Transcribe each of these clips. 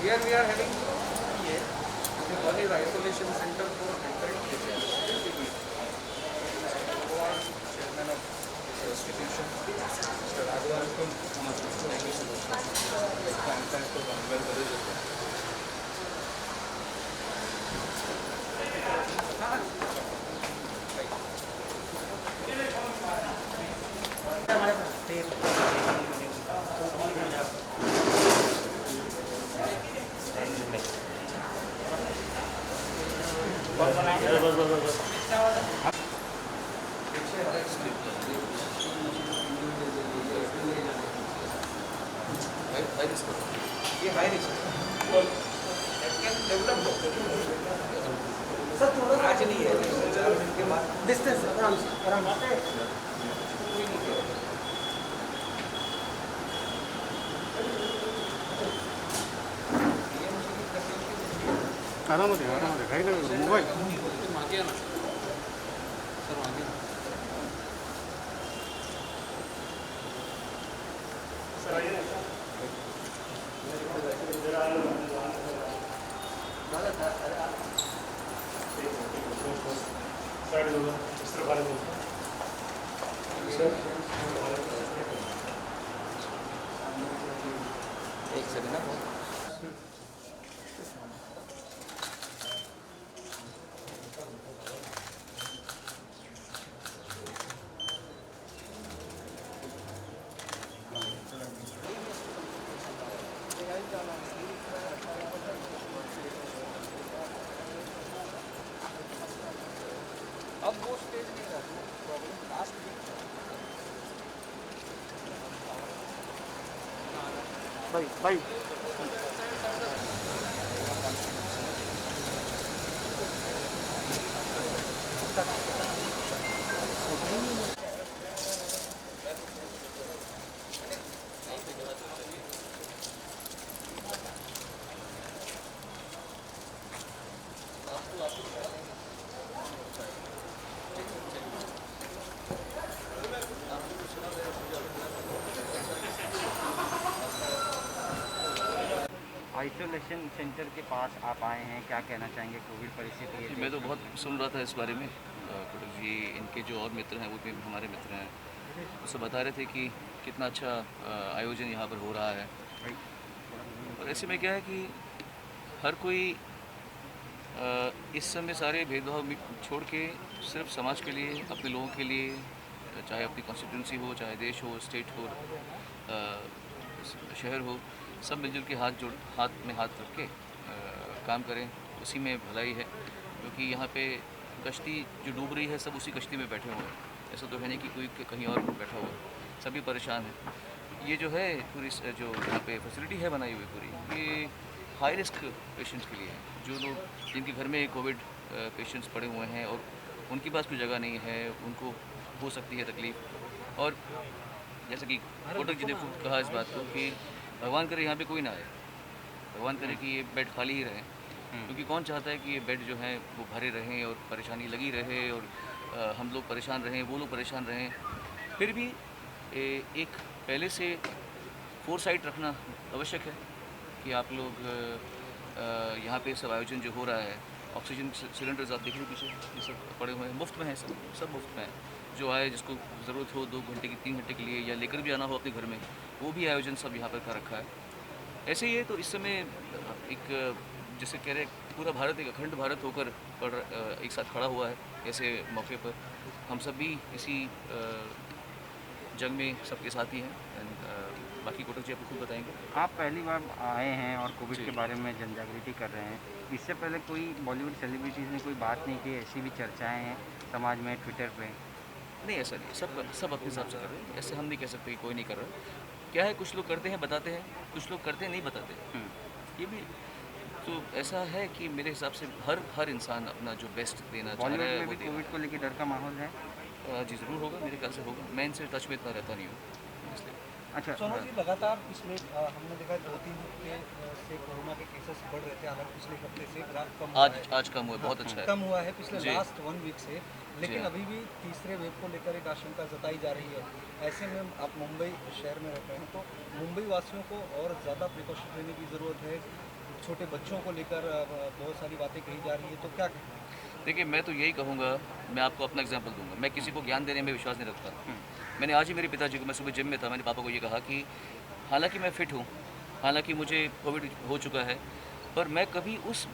Here we are having one is isolation center for 100 patients. Chairman of this institution, Mr. Raghavan. Thank you so much. Thanks for coming. ये high risk develop sir थोड़ा आज नहीं है 4 दिन के बाद distance आराम से आराम काही नाही मोबाईल मागे आहे ना सर मागे एक सेकंड ना अब वो स्टेज नहीं रहा प्रॉब्लम लास्ट भाई आइसोलेशन सेंटर के पास आप आए हैं, क्या कहना चाहेंगे कोविड परिस्थिति है? मैं तो बहुत सुन रहा था इस बारे में कुटुक जी, इनके जो और मित्र हैं वो भी हमारे मित्र हैं, उससे बता रहे थे कि कितना अच्छा आयोजन यहाँ पर हो रहा है। और ऐसे में क्या है कि हर कोई इस समय सारे भेदभाव छोड़ के सिर्फ समाज के लिए, अपने लोगों के लिए, चाहे अपनी कॉन्स्टिट्यूंसी हो, चाहे देश हो, स्टेट हो, शहर हो, सब मिलजुल के हाथ में हाथ रख के काम करें, उसी में भलाई है। क्योंकि यहाँ पे कश्ती जो डूब रही है सब उसी कश्ती में बैठे हुए हैं, ऐसा तो है नहीं कि कोई कहीं और बैठा हुआ है, सभी परेशान हैं। ये जो है पूरी जो यहाँ पे फैसिलिटी है बनाई हुई पूरी, ये हाई रिस्क पेशेंट्स के लिए है, जो लोग जिनके घर में कोविड पेशेंट्स पड़े हुए हैं और उनके पास कोई जगह नहीं है, उनको हो सकती है तकलीफ़। और जैसा कि कोटक जी ने खुद कहा इस बात को कि भगवान करे यहाँ पे कोई ना आए, भगवान करे कि ये बेड खाली ही रहे, क्योंकि कौन चाहता है कि ये बेड जो हैं वो भरे रहें और परेशानी लगी रहे और हम लोग परेशान रहें, वो लोग परेशान रहें। फिर भी एक पहले से फोरसाइट रखना आवश्यक है कि आप लोग यहाँ पे सब आयोजन जो हो रहा है, ऑक्सीजन सिलेंडर्स आप देखिए पीछे ये सब पड़े हुए हैं, मुफ्त में है, सब मुफ्त में है। जो आए जिसको ज़रूरत हो 2 घंटे की 3 घंटे के लिए या लेकर भी आना हो अपने घर में, वो भी आयोजन सब यहाँ पर कर रखा है। ऐसे ही है तो इस समय एक जैसे कह रहे पूरा भारत एक अखंड भारत होकर एक साथ खड़ा हुआ है। ऐसे मौके पर हम सब भी इसी जंग में सबके साथ ही हैं। एंड बाकी कोटक जी आपको खुद बताएंगे। आप पहली बार आए हैं और कोविड के बारे में जनजागृति कर रहे हैं, इससे पहले कोई बॉलीवुड सेलिब्रिटीज़ ने कोई बात नहीं की? ऐसी भी चर्चाएँ हैं समाज में, ट्विटर पर? नहीं, ऐसा नहीं, सब अपने हिसाब से कर रहे हैं, ऐसे हम नहीं कह सकते कि कोई नहीं कर रहा। क्या है, कुछ लोग करते हैं बताते हैं, कुछ लोग करते हैं नहीं बताते। ये भी तो ऐसा है कि मेरे हिसाब से हर इंसान अपना जो बेस्ट देना चाह रहा है वो दे। कोविड को लेकर डर का माहौल है? जी ज़रूर होगा, मेरे ख्याल से होगा। मैं इनसे टच में इतना रहता नहीं हूँ इसलिए। अच्छा सोनू जी, लगातार पिछले हमने देखा 2-3 हफ्ते से कोरोना के केसेस बढ़ रहे थे, हालांकि पिछले हफ्ते से ग्राफ कम हुआ है। आज कम हुआ है, बहुत अच्छा है। कम हुआ है पिछले जी। लास्ट 1 वीक से, लेकिन जी। अभी भी तीसरे वेव को लेकर एक आशंका जताई जा रही है। ऐसे में आप मुंबई शहर में रहते हैं, तो मुंबई वासियों को और ज़्यादा प्रिकॉशन लेने की ज़रूरत है। छोटे बच्चों को लेकर बहुत सारी बातें कही जा रही है, तो क्या कहें? देखिए, मैं तो यही कहूँगा, मैं आपको अपना एग्जांपल दूंगा। मैं किसी को ज्ञान देने में विश्वास नहीं रखता। मैंने आज ही मेरे पिताजी को, मैं सुबह जिम में था, मैंने पापा को ये कहा कि हालांकि मैं फ़िट हूँ, हालांकि मुझे कोविड हो चुका है, पर मैं कभी उस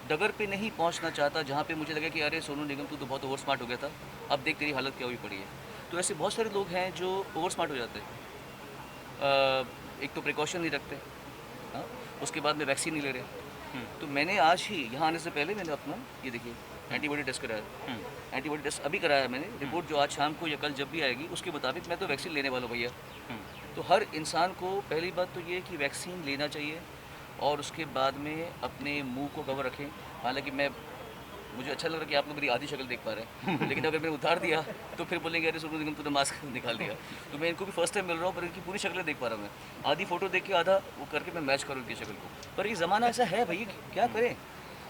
डगर पे नहीं पहुंचना चाहता जहाँ पे मुझे लगे कि अरे सोनू निगम तू तो बहुत ओवर स्मार्ट हो गया था, अब देख तेरी हालत क्या हुई पड़ी है। तो ऐसे बहुत सारे लोग हैं जो ओवर स्मार्ट हो जाते हैं। एक तो प्रिकॉशन नहीं रखते, हाँ, उसके बाद में वैक्सीन नहीं ले रहे। तो मैंने आज ही यहाँ आने से पहले मैंने अपना ये देखिए एंटीबॉडी टेस्ट कराया। एंटीबॉडी टेस्ट अभी कराया मैंने, रिपोर्ट जो आज शाम को या कल जब भी आएगी उसके मुताबिक मैं तो वैक्सीन लेने वाला हूँ भैया। तो हर इंसान को पहली बात तो ये है कि वैक्सीन लेना चाहिए और उसके बाद में अपने मुंह को कवर रखें। हालांकि मुझे अच्छा लग रहा है कि आप लोग मेरी आधी शक्ल देख पा रहे हैं, लेकिन अगर मैंने उतार दिया तो फिर बोलेंगे अरे सोनू निगम तूने मास्क निकाल दिया। तो मैं इनको भी फर्स्ट टाइम मिल रहा हूँ, पर इनकी पूरी शक्लें देख पा रहा हूँ मैं। आधी फ़ोटो देख के आधा वो करके मैं मैच करूँ इनकी शक्ल को। पर ये ज़माना ऐसा है भाई, क्या करें।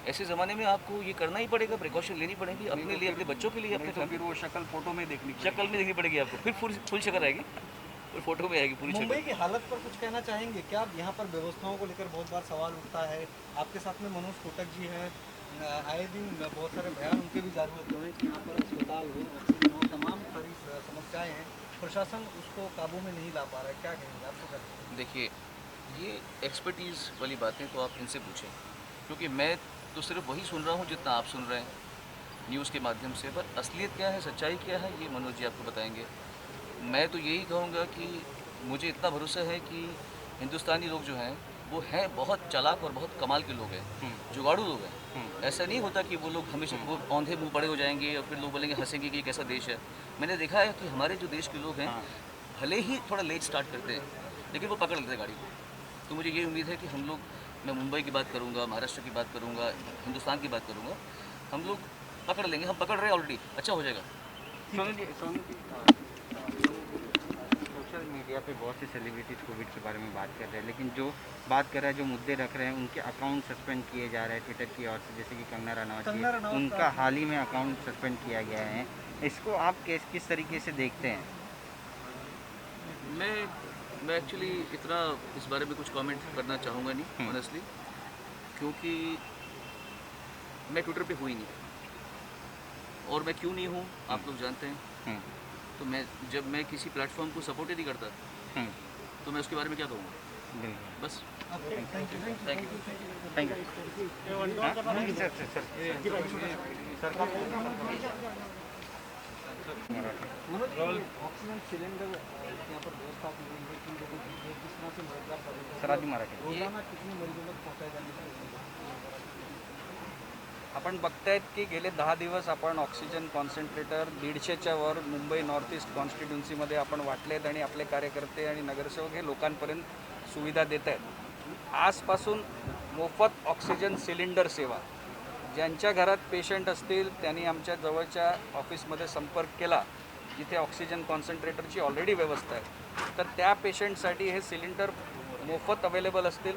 ऐसे ज़माने में आपको ये करना ही पड़ेगा, प्रिकॉशन लेनी पड़ेगी अपने लिए, अपने बच्चों के लिए, अपने तो फिर वो शक्ल फोटो में देखनी शक्ल में देखनी पड़ेगी आपको, फिर फुल शक्ल आएगी और फोटो में आएगी पूरी मुंबई शक्ल। की हालत पर कुछ कहना चाहेंगे क्या? यहाँ पर व्यवस्थाओं को लेकर बहुत बार सवाल उठता है। आपके साथ में मनोज कोटक जी हैं, आए दिन बहुत सारे बयान उनके भी जारी होते हैं कि यहाँ पर अस्पताल हो, ऑक्सीजन हो, तमाम सारी समस्याएं हैं, प्रशासन उसको काबू में नहीं ला पा रहा है। क्या कहेंगे, आपको क्या लगता है? देखिए, ये एक्सपर्टीज़ वाली बातें तो आप इनसे पूछें, क्योंकि मैं तो सिर्फ वही सुन रहा हूँ जितना आप सुन रहे हैं न्यूज़ के माध्यम से। पर असलियत क्या है, सच्चाई क्या है, ये मनोज जी आपको बताएंगे। मैं तो यही कहूँगा कि मुझे इतना भरोसा है कि हिंदुस्तानी लोग जो हैं वो हैं बहुत चालाक और बहुत कमाल के लोग हैं, जुगाड़ू लोग हैं। ऐसा नहीं होता कि वो लोग हमेशा वो औंधे मुंह पड़े हो जाएंगे और फिर लोग बोलेंगे, हंसेंगे कि ये कैसा देश है। मैंने देखा है कि हमारे जो देश के लोग हैं भले ही थोड़ा लेट स्टार्ट करते हैं, लेकिन वो पकड़ लेते हैं गाड़ी को। तो मुझे ये उम्मीद है कि हम लोग, मैं मुंबई की बात करूँगा, महाराष्ट्र की बात करूँगा, हिंदुस्तान की बात करूँगा, हम लोग पकड़ लेंगे। हम पकड़ रहे हैं ऑलरेडी, अच्छा हो जाएगा। सोनू जी सोशल मीडिया पे बहुत से सेलिब्रिटीज़ कोविड के बारे में बात कर रहे हैं, लेकिन जो बात कर रहे हैं, जो मुद्दे रख रहे हैं, उनके अकाउंट सस्पेंड किए जा रहे हैं ट्विटर की ओर से, जैसे कि कंगना रनावत जी, उनका हाल ही में अकाउंट सस्पेंड किया गया है। इसको आप किस तरीके से देखते हैं? मैं एक्चुअली इतना इस बारे में कुछ कमेंट करना चाहूँगा नहीं ऑनेस्टली, क्योंकि मैं ट्विटर पे हुई नहीं, और मैं क्यों नहीं हूँ आप लोग जानते हैं। तो जब मैं किसी प्लेटफॉर्म को सपोर्ट ही नहीं करता तो मैं उसके बारे में क्या कहूँगा, बस। Thank you. ऑक्सीजन सिलेंडर यहाँ पर व्यवस्था की गई है, किन लोगों की है, किस तरह से मदद कर रही है, सराजी मराठी रोजाना कितने मरीजों तक पहुँचाया जाने चाहिए? आपण बघतायत की गेले 10 दिवस आपण ऑक्सिजन कॉन्सन्ट्रेटर 150च्या वर मुंबई नॉर्थ ईस्ट कॉन्स्टिट्युन्सीमध्ये आपण वाटलेत आणि आपले कार्यकर्ते आणि नगरसेवक हे लोकांपर्यंत सुविधा देत आहेत। आजपासून मोफत ऑक्सिजन सिलेंडर सेवा, ज्यांच्या घरात पेशंट असतील त्यांनी आमच्या जवळच्या ऑफिसमध्ये संपर्क केला जिथे ऑक्सिजन कॉन्सन्ट्रेटरची ऑलरेडी व्यवस्था आहे, तर त्या पेशंटसाठी हे सिलेंडर मोफत अवेलेबल असतील।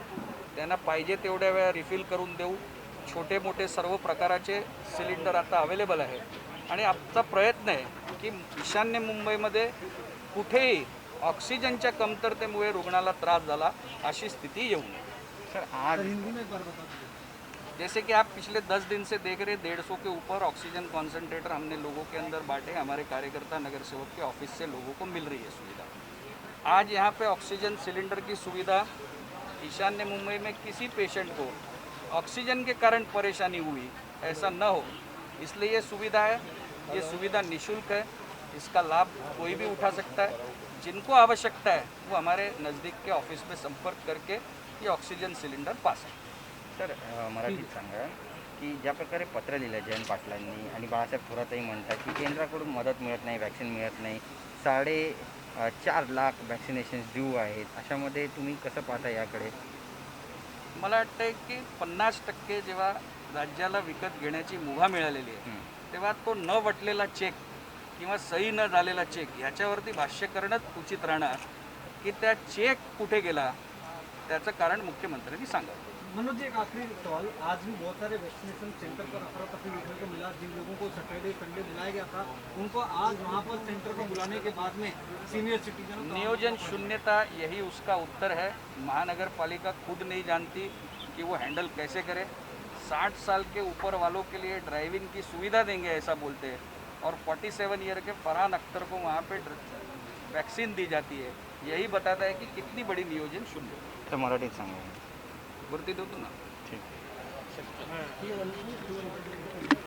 त्यांना पाहिजे तेवढ्या वेळा रिफिल करून देऊ। छोटे मोठे सर्व प्रकाराचे सिलेंडर आता अवेलेबल आहे आणि आमचा प्रयत्न आहे की ईशान्य मुंबईमध्ये कुठेही ऑक्सिजनच्या कमतरतेमुळे रुग्णाला त्रास झाला अशी स्थिती येऊ नये। सर आज हिंदी में एक बार बता दीजिए। जैसे कि आप पिछले 10 दिन से देख रहे, 150 के ऊपर ऑक्सीजन कॉन्सन्ट्रेटर हमने लोगों के अंदर बांटे। हमारे कार्यकर्ता नगर सेवक के ऑफिस से लोगों को मिल रही है सुविधा। आज यहाँ पे ऑक्सीजन सिलेंडर की सुविधा, ईशान्य मुंबई में किसी पेशेंट को ऑक्सीजन के कारण परेशानी हुई ऐसा न हो, इसलिए ये सुविधा है। ये सुविधा निःशुल्क है, इसका लाभ कोई भी उठा सकता है। जिनको आवश्यकता है वो हमारे नज़दीक के ऑफिस में संपर्क करके ये ऑक्सीजन सिलेंडर पा सकते। सर मराठीत सांगा की ज्या प्रकारे पत्र लिहिलं जयंत पाटलांनी आणि बाळासाहेब थोरातही म्हणतात की केंद्राकडून मदत मिळत नाही, वॅक्सिन मिळत नाही, 4.5 लाख वॅक्सिनेशन्स ड्यू आहेत, अशामध्ये तुम्ही कसं पाहता याकडे? मला वाटतं की 50% जेव्हा राज्याला विकत घेण्याची मुभा मिळालेली आहे तेव्हा तो न वटलेला चेक किंवा सही न झालेला चेक याच्यावरती भाष्य करणंच उचित राहणार। की त्या चेक कुठे गेला त्याचं कारण मुख्यमंत्र्यांनी सांगावं. मनोज जी, एक आखिरी सवाल, आज भी बहुत सारे वैक्सीनेशन सेंटर पर अफरा तफरी देखने को मिला। जिन लोगों को सैटरडे संडे बुलाया गया था उनको आज वहाँ पर सेंटर पर बुलाने के बाद में सीनियर सिटीजन नियोजन शून्यता यही उसका उत्तर है. महानगर पालिका खुद नहीं जानती कि वो हैंडल कैसे करे. 60 साल के ऊपर वालों के लिए ड्राइविंग की सुविधा देंगे ऐसा बोलते हैं और 47 ईयर के फरहान अख्तर को वहाँ पे वैक्सीन दी जाती है. यही बताता है कि कितनी बड़ी नियोजन शून्य. तर मराठीत सांगा. वरती देतो ना. ठीक.